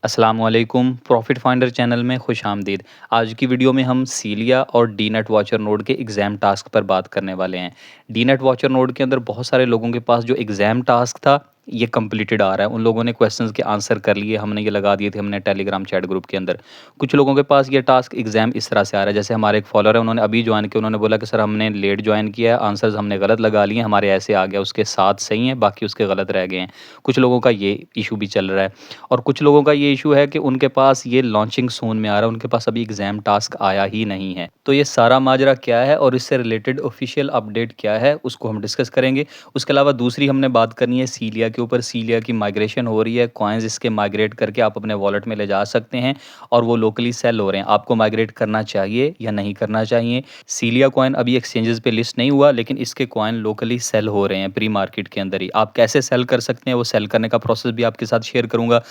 अस्सलाम वालेकुम profit finder channel में खुश आमदीद। आज की वीडियो में हम सीलिया और डी नेट वॉचर नोड के एग्ज़ाम टास्क पर बात करने वाले हैं। डी नेट वॉचर नोड के अंदर बहुत सारे लोगों के पास जो एग्ज़ाम टास्क था ये कंप्लीटेड आ रहा है। उन लोगों ने क्वेश्चंस के आंसर कर लिए, हमने ये लगा दिए थे हमने टेलीग्राम चैट ग्रुप के अंदर। कुछ लोगों के पास ये टास्क एग्ज़ाम इस तरह से आ रहा है, जैसे हमारे एक फॉलोअर है, उन्होंने अभी ज्वाइन किया, उन्होंने बोला कि सर हमने लेट ज्वाइन किया है, आंसर्स हमने गलत लगा लिए, हमारे ऐसे आ गया, उसके 7 सही हैं बाकी उसके गलत रह गए हैं। कुछ लोगों का ये इशू भी चल रहा है। और कुछ लोगों का ये इशू है कि उनके पास ये लॉन्चिंग सून में आ रहा है, उनके पास अभी एग्ज़ाम टास्क आया ही नहीं है। तो ये सारा माजरा क्या है और इससे रिलेटेड ऑफिशियल अपडेट क्या है उसको हम डिस्कस करेंगे। उसके अलावा दूसरी हमने बात करनी है सीलिया के ऊपर। सीलिया की माइग्रेशन हो रही है, कॉइन्स इसके माइग्रेट करके आप अपने वॉलेट में ले जा सकते हैं और वो लोकली सेल हो रहे हैं। आपको माइग्रेट करना चाहिए या नहीं करना चाहिए। सीलिया कॉइन अभी एक्सचेंजेस पे लिस्ट नहीं हुआ, लेकिन इसके कॉइन लोकली सेल हो रहे हैं प्री मार्केट के अंदर ही। आप कैसे सेल कर सकते हैं वो सेल करने का प्रोसेस भी आपके साथ शेयर करूंगा।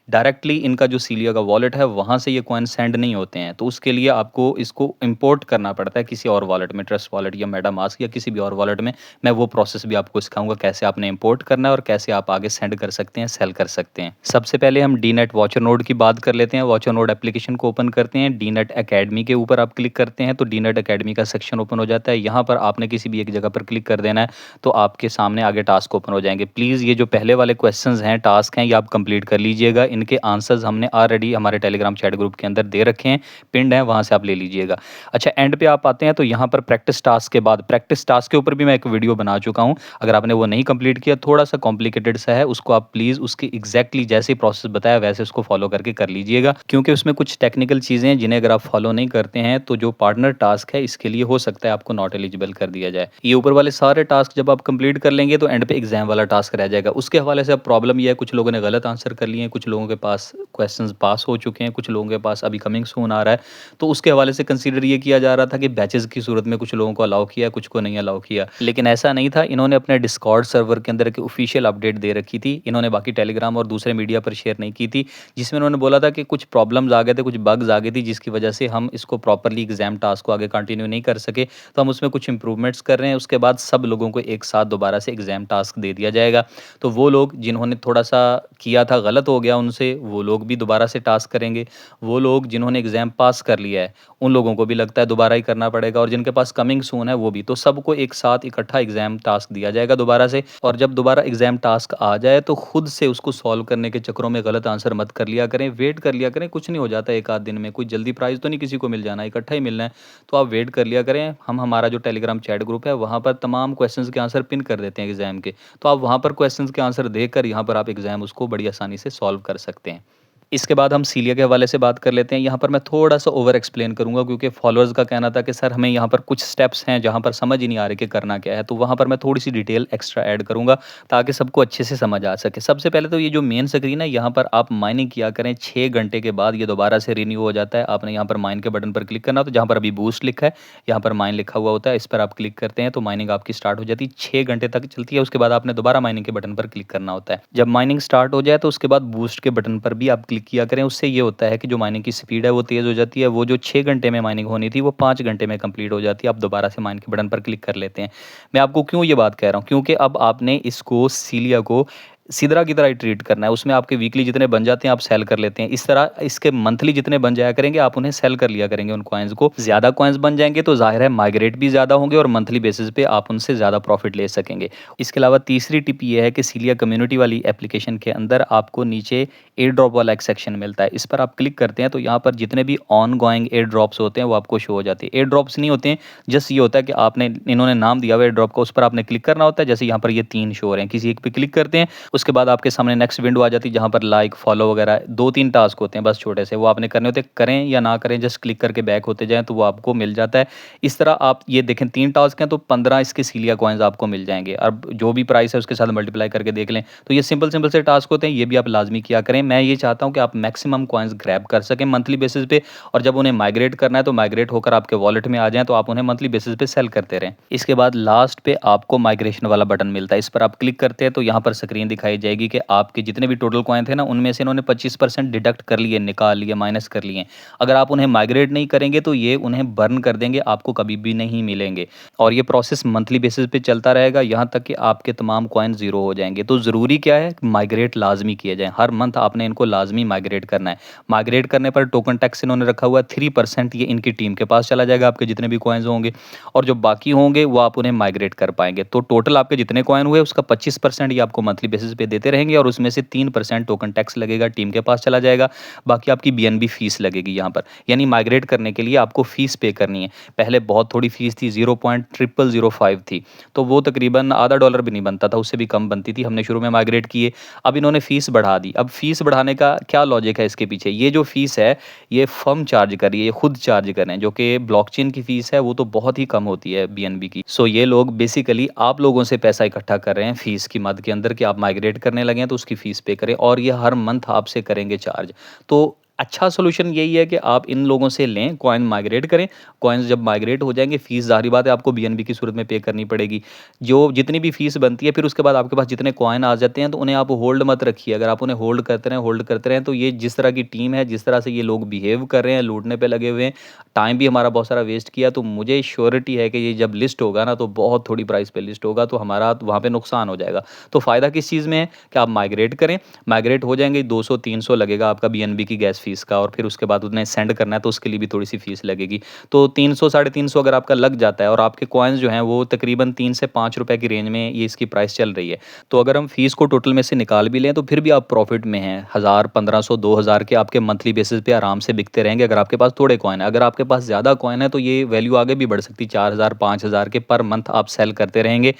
डायरेक्टली इनका जो सीलिया का वॉलेट है वहाँ से ये कॉइन सेंड नहीं होते हैं, तो उसके लिए आपको इसको इंपोर्ट करना पड़ता है किसी और वॉलेट में, ट्रस्ट वॉलेट या मेटामास्क या किसी भी और वॉलेट में। मैं वो प्रोसेस भी आपको सिखाऊंगा कैसे आपने इंपोर्ट करना है और कैसे आप आगे सेंड कर सकते हैं, सेल कर सकते हैं। सबसे पहले हम डी नेट वॉचर नोड की बात कर लेते हैं। वॉचर नोड एप्लीकेशन को ओपन करते हैं, डी नेट अकेडमी के ऊपर आप क्लिक करते हैं तो डी नेट अकेडमी का सेक्शन ओपन हो जाता है। यहाँ पर आपने किसी भी एक जगह पर क्लिक कर देना है तो आपके सामने आगे टास्क ओपन हो जाएंगे। प्लीज़ ये जो पहले वाले क्वेश्चंस हैं, टास्क हैं, ये आप कंप्लीट कर लीजिएगा। इनके आंसर्स हमने ऑलरेडी हमारे टेलीग्राम चैट ग्रुप के अंदर दे रखे हैं, पिंड है, वहाँ से आप ले लीजिएगा। अच्छा, एंड पे आप आते हैं तो यहाँ पर प्रैक्टिस टास्क के बाद, प्रैक्टिस टास्क के ऊपर भी मैं एक वीडियो बना चुका हूँ। अगर आपने वो नहीं कंप्लीट किया, थोड़ा सा कॉम्प्लिकेटेड सा है, उसको आप प्लीज़ उसकी एग्जैक्टली जैसे प्रोसेस बताया वैसे उसको फॉलो करके कर लीजिएगा, क्योंकि उसमें कुछ टेक्निकल चीज़ें हैं जिन्हें अगर आप फॉलो नहीं करते हैं तो जो पार्टनर टास्क है इसके लिए हो सकता है आपको नॉट एलिजिबल कर दिया जाए। ये ऊपर वाले सारे टास्क जब आप कंप्लीट कर लेंगे तो एंड पे एग्जाम वाला टास्क रह जाएगा। उसके हवाले से अब प्रॉब्लम ये है, कुछ लोगों ने गलत आंसर कर लिए हैं, कुछ लोगों के पास क्वेश्चंस पास हो चुके हैं, कुछ लोगों के पास अभी कमिंग सून आ रहा है। तो उसके हवाले से कंसीडर ये किया जा रहा था कि बैचेस की सूरत में कुछ लोगों को अलाउ किया, कुछ को नहीं अलाउ किया, लेकिन ऐसा नहीं था। इन्होंने अपने डिस्कॉर्ड सर्वर के अंदर एक ऑफिशियल अपडेट दे रखी थी, इन्होंने बाकी टेलीग्राम और दूसरे मीडिया पर शेयर नहीं की थी, जिसमें उन्होंने बोला था कि कुछ प्रॉब्लम्स आ गए थे, कुछ बग्स आ गई थी, जिसकी वजह से हम इसको प्रॉपरली एग्जाम टास्क को आगे कंटिन्यू नहीं कर सके। तो हम उसमें कुछ इंप्रूवमेंट्स कर रहे हैं, उसके बाद सब लोगों को एक साथ दोबारा से एग्जाम टास्क दे दिया जाएगा। तो वो लोग जिन्होंने थोड़ा सा किया था, गलत हो गया उनसे, वो लोग भी दोबारा से टास्क करेंगे। वो लोग जिन्होंने एग्जाम पास कर लिया है उन लोगों को भी लगता है दोबारा ही करना पड़ेगा, और जिनके पास कमिंग सून है वो भी। तो सबको एक साथ इकट्ठा एग्जाम टास्क दिया जाएगा दोबारा से। और जब दोबारा एग्जाम टास्क आ जाए तो खुद से उसको सॉल्व करने के चक्करों में गलत आंसर मत कर लिया करें, वेट कर लिया करें। कुछ नहीं हो जाता एक आध दिन में, कोई जल्दी प्राइज़ तो नहीं किसी को मिल जाना, इकट्ठा ही मिलना है। तो आप वेट कर लिया करें। हम हमारा जो टेलीग्राम चैट ग्रुप है वहाँ पर तमाम क्वेश्चंस के आंसर पिन कर देते हैं एग्जाम के, तो आप वहाँ पर क्वेश्चंस के आंसर देकर यहाँ पर आप एग्जाम उसको बड़ी आसानी से सॉल्व कर सकते हैं। इसके बाद हम सीलिया के हवाले से बात कर लेते हैं। यहाँ पर मैं थोड़ा सा ओवर एक्सप्लेन करूँगा, क्योंकि फॉलोअर्स का कहना था कि सर हमें यहाँ पर कुछ स्टेप्स हैं जहाँ पर समझ ही नहीं आ रही कि करना क्या है, तो वहाँ पर मैं थोड़ी सी डिटेल एक्स्ट्रा ऐड करूँगा ताकि सबको अच्छे से समझ आ सके। सबसे पहले तो ये जो मेन स्क्रीन है यहाँ पर आप माइनिंग किया करें, 6 घंटे के बाद ये दोबारा से रिन्यू हो जाता है। आपने यहाँ पर माइन के बटन पर क्लिक करना, तो जहाँ पर अभी बूस्ट लिखा है यहाँ पर माइन लिखा हुआ होता है, इस पर आप क्लिक करते हैं तो माइनिंग आपकी स्टार्ट हो जाती है। 6 घंटे तक चलती है, उसके बाद आपने दोबारा माइनिंग के बटन पर क्लिक करना होता है। जब माइनिंग स्टार्ट हो जाए तो उसके बाद बूस्ट के बटन पर भी आप क्लिक किया करें, उससे ये होता है कि जो माइनिंग की स्पीड है वो तेज़ हो जाती है। वो जो 6 घंटे में माइनिंग होनी थी वो 5 घंटे में कंप्लीट हो जाती है। आप दोबारा से माइन के बटन पर क्लिक कर लेते हैं। मैं आपको क्यों ये बात कह रहा हूँ, क्योंकि अब आपने इसको सीलिया को सिदरा की तरह ही ट्रीट करना है। उसमें आपके वीकली जितने बन जाते हैं आप सेल कर लेते हैं, इस तरह इसके मंथली जितने बन जाया करेंगे आप उन्हें सेल कर लिया करेंगे। उन कॉइन्स को ज़्यादा कॉइन्स बन जाएंगे तो जाहिर है माइग्रेट भी ज़्यादा होंगे और मंथली बेसिस पे आप उनसे ज़्यादा प्रॉफिट ले सकेंगे। इसके अलावा तीसरी टिप ये है कि सीलिया कम्युनिटी वाली एप्लीकेशन के अंदर आपको नीचे एयर ड्रॉप वाला एक सेक्शन मिलता है। इस पर आप क्लिक करते हैं तो यहाँ पर जितने भी ऑन गोइंग एयर ड्रॉप्स होते हैं वो आपको शो हो जाते हैं। एयर ड्रॉप्स नहीं होते हैं, जस्ट ये होता है कि आपने इन्होंने नाम दिया हुआ एयर ड्रॉप का, उस पर आपने क्लिक करना होता है। जैसे यहाँ पर ये 3 शो हो रहे हैं, किसी एक पे क्लिक करते हैं, उसके बाद आपके सामने नेक्स्ट विंडो आ जाती है जहाँ पर लाइक, फॉलो वगैरह 2-3 टास्क होते हैं बस छोटे से, वो आपने करने होते हैं। करें या ना करें, जस्ट क्लिक करके बैक होते जाएँ तो वो आपको मिल जाता है। इस तरह आप ये देखें 3 टास्क हैं तो 15 इसके सीलिया कॉइन्स आपको मिल जाएंगे। अब जो भी प्राइस है उसके साथ मल्टीप्लाई करके देख लें। तो ये सिंपल सिंपल से टास्क होते हैं, ये भी आप लाजमी किया करें। मैं ये चाहता हूँ कि आप मैक्सिमम कॉइन्स ग्रैब कर सकें मंथली बेसिस पे, और जब उन्हें माइग्रेट करना है तो माइग्रेट होकर आपके वॉलेट में आ जाएँ तो आप उन्हें मंथली बेसिस पे सेल करते रहें। इसके बाद लास्ट पे आपको माइग्रेशन वाला बटन मिलता है, इस पर आप क्लिक करते हैं तो यहाँ पर स्क्रीन दिखाई दिखाई जाएगी कि आपके जितने भी टोटल कॉइन थे ना, उनमें से इन्होंने 25% डिडक्ट कर लिए, निकाल लिए, माइनस कर लिए। अगर आप उन्हें माइग्रेट नहीं करेंगे तो ये उन्हें बर्न कर देंगे, आपको कभी भी नहीं मिलेंगे। और ये प्रोसेस मंथली बेसिस पे चलता रहेगा यहाँ तक कि आपके तमाम कॉइन ज़ीरो हो जाएंगे। तो ज़रूरी क्या है, माइग्रेट लाजमी किया जाए। हर मंथ आपने इनको लाजमी माइग्रेट करना है। माइग्रेट करने पर टोकन टैक्स इन्होंने रखा हुआ है 3%, ये इनकी टीम के पास चला जाएगा, आपके जितने भी कॉइन्स होंगे, और जो बाकी होंगे वो आप उन्हें माइग्रेट कर पाएंगे। तो टोटल आपके जितने कॉइन हुए उसका 25% ये आपको मंथली बेसिस पे देते रहेंगे, और उसमें से 3% टोकन टैक्स लगेगा, टीम के पास चला जाएगा। बाकी आपकी बीएनबी फीस लगेगी यहाँ पर, यानी माइग्रेट करने के लिए आपको फीस पे करनी है। पहले बहुत थोड़ी फीस थी, 0.0005 थी, तो वो तकरीबन आधा डॉलर भी नहीं बनता था, उससे भी कम बनती थी। हमने शुरू में माइग्रेट किए, अब इन्होंने फीस बढ़ा दी। अब फीस बढ़ाने का क्या लॉजिक है इसके पीछे, ये जो फीस है ये फर्म चार्ज कर रही है, ये खुद चार्ज कर रहे हैं, जो कि ब्लॉकचेन की फीस है वो तो बहुत ही कम होती है बीएनबी की। सो ये लोग बेसिकली आप लोगों से पैसा इकट्ठा कर रहे हैं फीस की मद के अंदर, कि आप माइग्रेट करने लगे हैं तो उसकी फीस पे करें, और ये हर मंथ आपसे करेंगे चार्ज। तो अच्छा सोल्यूशन यही है कि आप इन लोगों से लें, कॉइन माइग्रेट करें। कॉइन्स जब माइग्रेट हो जाएंगे, फीस ज़ाहिर बात है आपको बीएनबी की सूरत में पे करनी पड़ेगी। जो जितनी भी फीस बनती है, फिर उसके बाद आपके पास जितने कॉइन आ जाते हैं तो उन्हें आप होल्ड मत रखिए। अगर आप उन्हें होल्ड करते रहें तो ये जिस तरह की टीम है, जिस तरह से ये लोग बिहेव कर रहे हैं, लूटने पे लगे हुए हैं, टाइम भी हमारा बहुत सारा वेस्ट किया, तो मुझे श्योरिटी है कि ये जब लिस्ट होगा ना तो बहुत थोड़ी प्राइस पे लिस्ट होगा, तो हमारा वहाँ पे नुकसान हो जाएगा। तो फ़ायदा किस चीज़ में है कि आप माइग्रेट करें, माइग्रेट हो जाएंगे, 200-300 लगेगा आपका बीएनबी की गैस फीस का, और फिर उसके बाद उन्हें सेंड करना है तो उसके लिए भी थोड़ी सी फीस लगेगी। तो 300 साढ़े 300 अगर आपका लग जाता है, और आपके कॉइन्स जो हैं वो तकरीबन 3 से 5 रुपए की रेंज में ये इसकी प्राइस चल रही है, तो अगर हम फीस को टोटल में से निकाल भी लें तो फिर भी आप प्रॉफिट में हैं। 1000 1500 2000 के आपके मंथली बेसिस पे आराम से बिकते रहेंगे, अगर आपके पास थोड़े कॉइन है। अगर आपके पास ज़्यादा कॉइन है तो ये वैल्यू आगे भी बढ़ सकती है, 4000 5000 के पर मंथ आप सेल करते रहेंगे,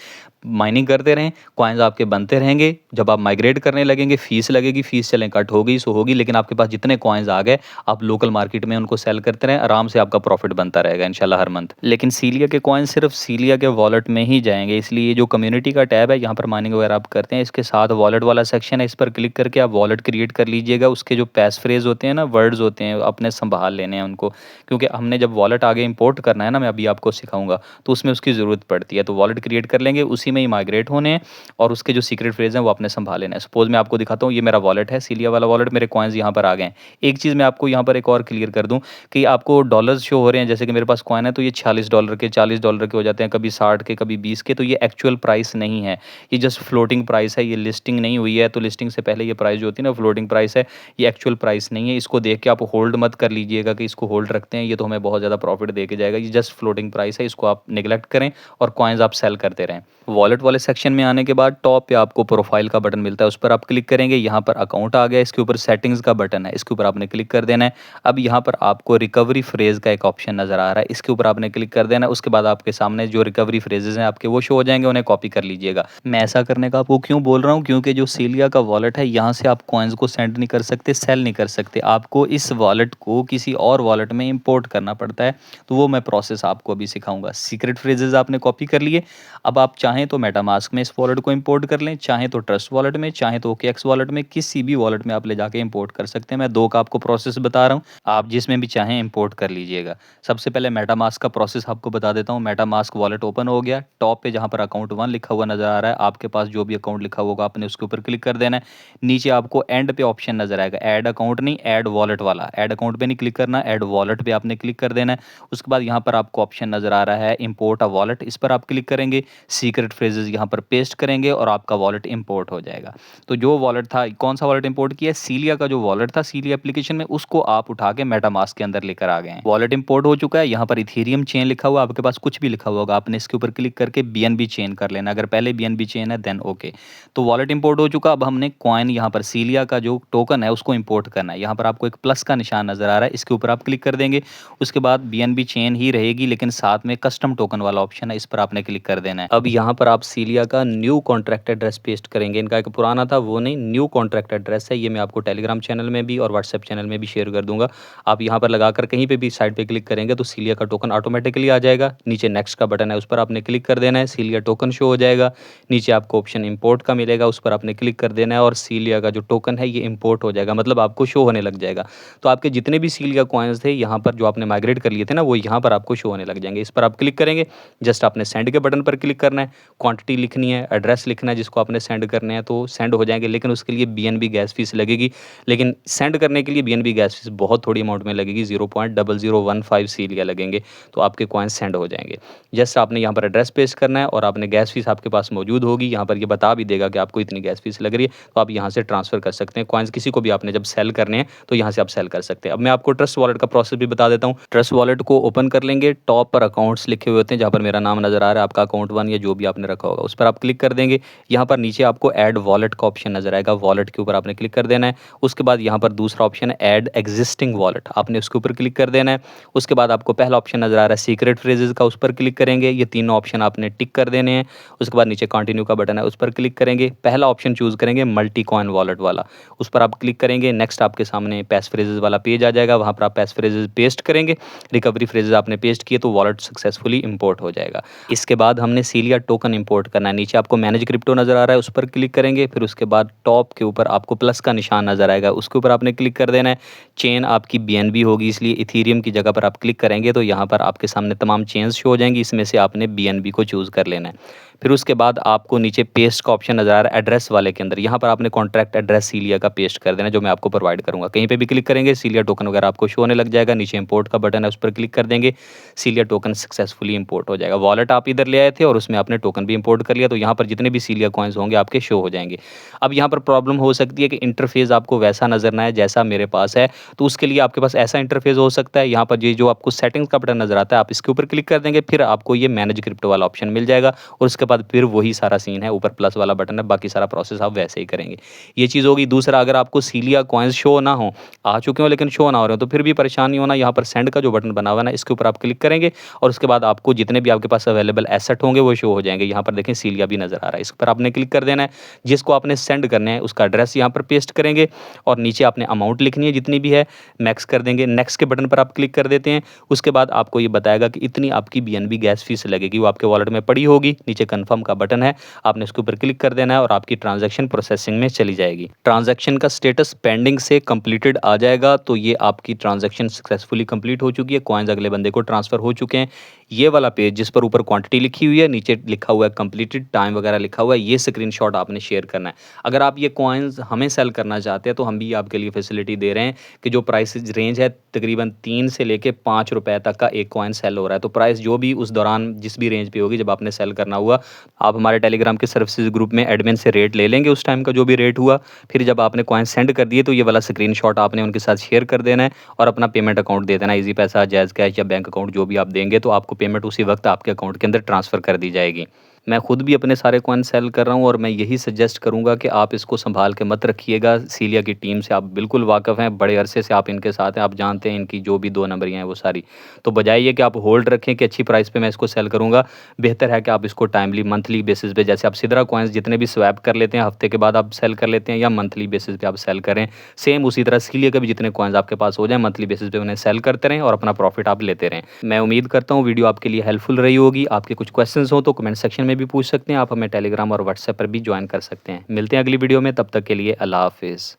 माइनिंग करते रहें, कॉइन्स आपके बनते रहेंगे। जब आप माइग्रेट करने लगेंगे फीस लगेगी, फीस चलें कट होगी सो होगी, लेकिन आपके पास जितने कॉइन्स आ गए आप लोकल मार्केट में उनको सेल करते रहें, आराम से आपका प्रॉफिट बनता रहेगा इंशाल्लाह हर मंथ। लेकिन सीलिया के कॉइन्स सिर्फ सीलिया के वॉलेट में ही जाएंगे, इसलिए जो कम्युनिटी का टैब है यहाँ पर माइनिंग वगैरह आप करते हैं, इसके साथ वॉलेट वाला सेक्शन है, इस पर क्लिक करके आप वॉलेट क्रिएट कर लीजिएगा। उसके जो पैस फ्रेज होते हैं ना, वर्ड्स होते हैं, अपने संभाल लेने हैं उनको, क्योंकि हमने जब वॉलेट आगे इंपोर्ट करना है ना, मैं अभी आपको सिखाऊंगा, तो उसमें उसकी ज़रूरत पड़ती है। तो वॉलेट क्रिएट कर लेंगे, उसी में ही माइग्रेट होने हैं, और उसके जो सीक्रेट फ्रेज हैं वो आपने संभाल लेना है। सपोज मैं आपको दिखाता हूँ, ये मेरा वॉलेट है, सीलिया वाला वॉलेट, मेरे कॉइन्स यहाँ पर आ गए हैं। एक चीज़ मैं आपको यहाँ पर एक और क्लियर कर दूँ कि आपको डॉलर्स शो हो रहे हैं, जैसे कि मेरे पास कॉइन है तो ये $46 के, $40 के हो जाते हैं, कभी 60 के, कभी 20 के, तो ये एक्चुअल प्राइस नहीं है, ये जस्ट फ्लोटिंग प्राइस है, ये लिस्टिंग नहीं हुई है। तो लिस्टिंग से पहले ये प्राइस जो होती है ना, फ्लोटिंग प्राइस है, ये एक्चुअल प्राइस नहीं है। इसको देख के आप होल्ड मत कर लीजिएगा कि इसको होल्ड रखते हैं, ये तो हमें बहुत ज़्यादा प्रॉफिट दे के जाएगा, ये जस्ट फ्लोटिंग प्राइस है, इसको आप निगलेक्ट करें और कॉइन्स आप सेल करते रहें। वॉलेट वाले सेक्शन में आने के बाद टॉप पे आपको प्रोफाइल का बटन मिलता है, उस पर आप क्लिक करेंगे, यहाँ पर अकाउंट आ गया, इसके ऊपर सेटिंग्स का बटन है, इसके ऊपर आपने क्लिक कर देना है। अब यहाँ पर आपको रिकवरी फ्रेज का एक ऑप्शन नज़र आ रहा है, इसके ऊपर आपने क्लिक कर देना है। उसके बाद आपके सामने जो रिकवरी फ्रेजेस हैं आपके वो शो हो जाएंगे, उन्हें कॉपी कर लीजिएगा। मैं ऐसा करने का आपको क्यों बोल रहा हूँ, क्योंकि जो सीलिया का वॉलेट है यहाँ से आप कॉइन्स को सेंड नहीं कर सकते, सेल नहीं कर सकते, आपको इस वॉलेट को किसी और वॉलेट में इंपोर्ट करना पड़ता है। तो वो मैं प्रोसेस आपको अभी सिखाऊंगा। सीक्रेट फ्रेजेस आपने कॉपी कर लिए, अब आप चाहें तो मेटामास्क में इस वॉलेट को इंपोर्ट कर लें, चाहें तो ट्रस्ट वॉलेट में, चाहें तो OKX वॉलेट में, किसी भी वॉलेट में आप ले जाके इंपोर्ट कर सकते हैं। मैं दो का आपको प्रोसेस बता रहा हूँ, आप जिसमें भी चाहें इंपोर्ट कर लीजिएगा। सबसे पहले मेटामास्क का प्रोसेस आपको बता देता हूँ। मेटामास्क वॉलेट ओपन हो गया, टॉप पे जहाँ पर अकाउंट 1 लिखा हुआ नजर आ रहा है, आपके पास जो भी अकाउंट लिखा होगा आपने उसके ऊपर क्लिक कर देना है। नीचे आपको एंड पे ऑप्शन नजर आएगा, ऐड अकाउंट नहीं, ऐड वॉलेट वाला। ऐड अकाउंट पे नहीं क्लिक करना, ऐड वॉलेट पे आपने क्लिक कर देना है। उसके बाद यहाँ पर आपको ऑप्शन नजर आ रहा है इंपोर्ट अ वॉलेट, इस पर आप क्लिक करेंगे, सीक्रेट फ्रेजेस यहाँ पर पेस्ट करेंगे और आपका वॉलेट इंपोर्ट हो जाएगा। तो जो वॉलेट था, कौन सा वॉलेट इंपोर्ट किया है, सीलिया का जो वॉलेट था सीलिया एप्लीकेशन में, उसको आप उठा के मेटामास्क के अंदर लेकर आ गए हैं। वॉलेट इंपोर्ट हो चुका है, यहाँ पर इथेरियम चेन लिखा हुआ, आपके पास कुछ भी लिखा हुआ होगा, आपने इसके ऊपर क्लिक करके बीएनबी चेन कर लेना। अगर पहले बीएनबी चेन है देन ओके। तो वॉलेट इंपोर्ट हो चुका, अब हमने कॉइन यहाँ पर सीलिया का जो टोकन है उसको इंपोर्ट करना है। यहाँ पर आपको एक प्लस का निशान नजर आ रहा है, इसके ऊपर आप क्लिक कर देंगे। उसके बाद बीएनबी चेन ही रहेगी, लेकिन साथ में कस्टम टोकन वाला ऑप्शन है, इस पर आपने क्लिक कर देना है। अब यहाँ पर आप सीलिया का न्यू कॉन्ट्रैक्ट एड्रेस पेस्ट करेंगे, इनका एक पुराना था वो नहीं, न्यू कॉन्ट्रैक्ट एड्रेस है। ये मैं आपको टेलीग्राम चैनल में भी और व्हाट्सएप चैनल में भी शेयर कर दूँगा। आप यहाँ पर लगाकर कहीं पे भी साइड पे क्लिक करेंगे तो सीलिया का टोकन ऑटोमेटिकली आ जाएगा। नीचे नेक्स्ट का बटन है, उस पर आपने क्लिक कर देना है, सीलिया टोकन शो हो जाएगा। नीचे आपको ऑप्शन इम्पोर्ट का मिलेगा, उस पर आपने क्लिक कर देना है और सीलिया का जो टोकन है ये इम्पोर्ट हो जाएगा, मतलब आपको शो होने लग जाएगा। तो आपके जितने भी सीलिया कॉइन्स थे यहाँ पर जो आपने माइग्रेट कर लिए थे ना, वो यहाँ पर आपको शो होने लग जाएंगे। इस पर आप क्लिक करेंगे, जस्ट आपने सेंड के बटन पर क्लिक करना है, क्वांटिटी लिखनी है, एड्रेस लिखना है जिसको आपने सेंड करने हैं, तो सेंड हो जाएंगे। लेकिन उसके लिए बीएनबी गैस फीस लगेगी, लेकिन सेंड करने के लिए बीएनबी गैस फीस बहुत थोड़ी अमाउंट में लगेगी, 0.0015 सीलिया लगेंगे, तो आपके कॉइन्स सेंड हो जाएंगे। जस्ट आपने यहाँ पर एड्रेस पेस्ट करना है और आपने गैस फीस आपके पास मौजूद होगी, यहाँ पर ये बता भी देगा कि आपको इतनी गैस फीस लग रही है, तो आप यहाँ से ट्रांसफर कर सकते हैं कॉइन्स। किसी को भी आपने जब सेल करने हैं तो यहाँ से आप सेल कर सकते हैं। अब मैं आपको ट्रस्ट वॉलेट का प्रोसेस भी बता देता हूँ। ट्रस्ट वॉलेट को ओपन कर लेंगे, टॉप पर अकाउंट्स लिखे हुए होते हैं, जहाँ पर मेरा नाम नजर आ रहा है, आपका अकाउंट 1 या जो भी आपने रखा होगा, उस पर आप क्लिक कर देंगे। यहाँ पर नीचे आपको ऐड वॉलेट का ऑप्शन नजर आएगा, वॉलेट के ऊपर आपने क्लिक कर देना है। उसके बाद यहाँ पर दूसरा ऑप्शन है ऐड एग्जिस्टिंग वॉलेट, आपने उसके ऊपर क्लिक कर देना है। उसके बाद आपको पहला ऑप्शन नजर आ रहा है सीक्रेट फ्रेजेस का, उस पर क्लिक करेंगे। ये तीनों ऑप्शन आपने टिक कर देने हैं। उसके बाद नीचे कंटिन्यू का बटन है, उस पर क्लिक करेंगे। पहला ऑप्शन चूज करेंगे मल्टी कॉइन वॉलेट वाला, उस पर आप क्लिक करेंगे। नेक्स्ट आपके सामने पैस फ्रेजेस वाला पेज आ जाएगा, वहाँ पर आप पैस फ्रेजेस पेस्ट करेंगे। रिकवरी फ्रेजेस आपने पेस्ट किए तो वॉलेट सक्सेसफुली इंपोर्ट हो जाएगा। इसके बाद हमने सीलिया टोकन इंपोर्ट करना है। नीचे आपको मैनेज क्रिप्टो नजर आ रहा है, उस पर क्लिक करेंगे। फिर उसके बाद टॉप के ऊपर आपको प्लस का निशान नजर आएगा, उसके ऊपर आपने क्लिक कर देना है। चेन आपकी बीएनबी होगी, इसलिए इथीरियम की जगह पर आप क्लिक करेंगे तो यहाँ पर आपके सामने तमाम चेन्स शो हो जाएंगी, इसमें से आपने बीएनबी को चूज कर लेना है। फिर उसके बाद आपको नीचे पेस्ट का ऑप्शन नजर आ रहा है एड्रेस वाले के अंदर, यहाँ पर आपने कॉन्ट्रैक्ट एड्रेस सीलिया का पेस्ट कर देना, जो मैं आपको प्रोवाइड करूंगा। कहीं पे भी क्लिक करेंगे सीलिया टोकन वगैरह आपको शो होने लग जाएगा। नीचे इंपोर्ट का बटन है, उस पर क्लिक कर देंगे, सीलिया टोकन सक्सेसफुली इंपोर्ट हो जाएगा। वॉलेट आप इधर ले आए थे और उसमें आपने टोकन भी इंपोर्ट कर लिया, तो यहाँ पर जितने भी सीलिया कॉइन्स होंगे आपके शो हो जाएंगे। अब यहाँ पर प्रॉब्लम हो सकती है कि इंटरफेस आपको वैसा नजर ना आए जैसा मेरे पास है, तो उसके लिए आपके पास ऐसा इंटरफेस हो सकता है। यहाँ पर ये जो आपको सेटिंग्स का बटन नजर आता है, आप इसके ऊपर क्लिक कर देंगे, फिर आपको ये मैनेज क्रिप्टो वाला ऑप्शन मिल जाएगा और उसके बाद फिर वही सारा सीन है, ऊपर प्लस वाला बटन है, बाकी सारा प्रोसेस आप वैसे ही करेंगे। ये चीज़ होगी। दूसरा, अगर आपको सीलिया कॉइन्स शो ना हो, आ चुके हो लेकिन शो ना हो रहे हो, तो फिर भी परेशान नहीं होना। यहाँ पर सेंड का जो बटन बना हुआ है ना, इसके ऊपर आप क्लिक करेंगे और उसके बाद आपको जितने भी आपके पास अवेलेबल एसेट होंगे वो शो हो जाएंगे। यहाँ पर देखें सीलिया भी नजर आ रहा है, इस पर आपने क्लिक कर देना है। जिसको आपने सेंड करना है उसका एड्रेस यहाँ पर पेस्ट करेंगे और नीचे आपने अमाउंट लिखनी है जितनी भी है, मैक्स कर देंगे। नेक्स्ट के बटन पर आप क्लिक कर देते हैं। उसके बाद आपको ये बताएगा कि इतनी आपकी बीएनबी गैस फीस लगेगी, वो आपके वॉलेट में पड़ी होगी। नीचे कन्फर्म का बटन है, आपने उसके ऊपर क्लिक कर देना है और आपकी ट्रांजैक्शन प्रोसेसिंग में चली जाएगी। ट्रांजैक्शन का स्टेटस पेंडिंग से कंप्लीटेड आ जाएगा, तो ये आपकी ट्रांजैक्शन सक्सेसफुली कंप्लीट हो चुकी है, कॉइन्स अगले बंदे को ट्रांसफर हो चुके हैं। ये वाला पेज जिस पर ऊपर क्वांटिटी लिखी हुई है, नीचे लिखा हुआ है कंप्लीटेड, टाइम वगैरह लिखा हुआ है, ये स्क्रीनशॉट आपने शेयर करना है। अगर आप ये कॉइन्स हमें सेल करना चाहते हैं तो हम भी आपके लिए फैसिलिटी दे रहे हैं कि जो प्राइस रेंज है तकरीबन 3 से लेके 5 रुपए तक का एक कॉइन सेल हो रहा है। तो प्राइस जो भी उस दौरान जिस भी रेंज पे होगी, जब आपने सेल करना हुआ, आप हमारे टेलीग्राम के सर्विसेज ग्रुप में एडमिन से रेट ले लेंगे, उस टाइम का जो भी रेट हुआ। फिर जब आपने कॉइन सेंड कर दिए तो ये वाला स्क्रीनशॉट आपने उनके साथ शेयर कर देना है और अपना पेमेंट अकाउंट दे देना, इजी पैसा, जैज़ कैश या बैंक अकाउंट जो भी आप देंगे, तो आपको पेमेंट उसी वक्त आपके अकाउंट के अंदर ट्रांसफ़र कर दी जाएगी। मैं खुद भी अपने सारे कॉइन सेल कर रहा हूँ और मैं यही सजेस्ट करूँगा कि आप इसको संभाल के मत रखिएगा। सीलिया की टीम से आप बिल्कुल वाकिफ़ हैं, बड़े अरसे से आप इनके साथ हैं, आप जानते हैं इनकी जो भी 2 नंबरियाँ हैं वो सारी। तो बजाय ये कि आप होल्ड रखें कि अच्छी प्राइस पे मैं इसको सेल करूँगा, बेहतर है कि आप इसको टाइमली मंथली बेसिस पे, जैसे आप सिद्रा कॉइन्स जितने भी स्वैप कर लेते हैं हफ्ते के बाद आप सेल कर लेते हैं, या मंथली बेसिस पे आप सेल करें। सेम उसी तरह सीलिया के भी जितने कॉइन्स आपके पास हो जाए मंथली बेसिस पे उन्हें सेल करते रहें और अपना प्रॉफिट आप लेते रहें। मैं उम्मीद करता हूँ वीडियो आपके लिए हेल्पफुल रही होगी। आपके कुछ क्वेश्चंस हो तो कमेंट सेक्शन में भी पूछ सकते हैं, आप हमें टेलीग्राम और व्हाट्सएप पर भी ज्वाइन कर सकते हैं। मिलते हैं अगली वीडियो में, तब तक के लिए अल्लाह हाफिज़।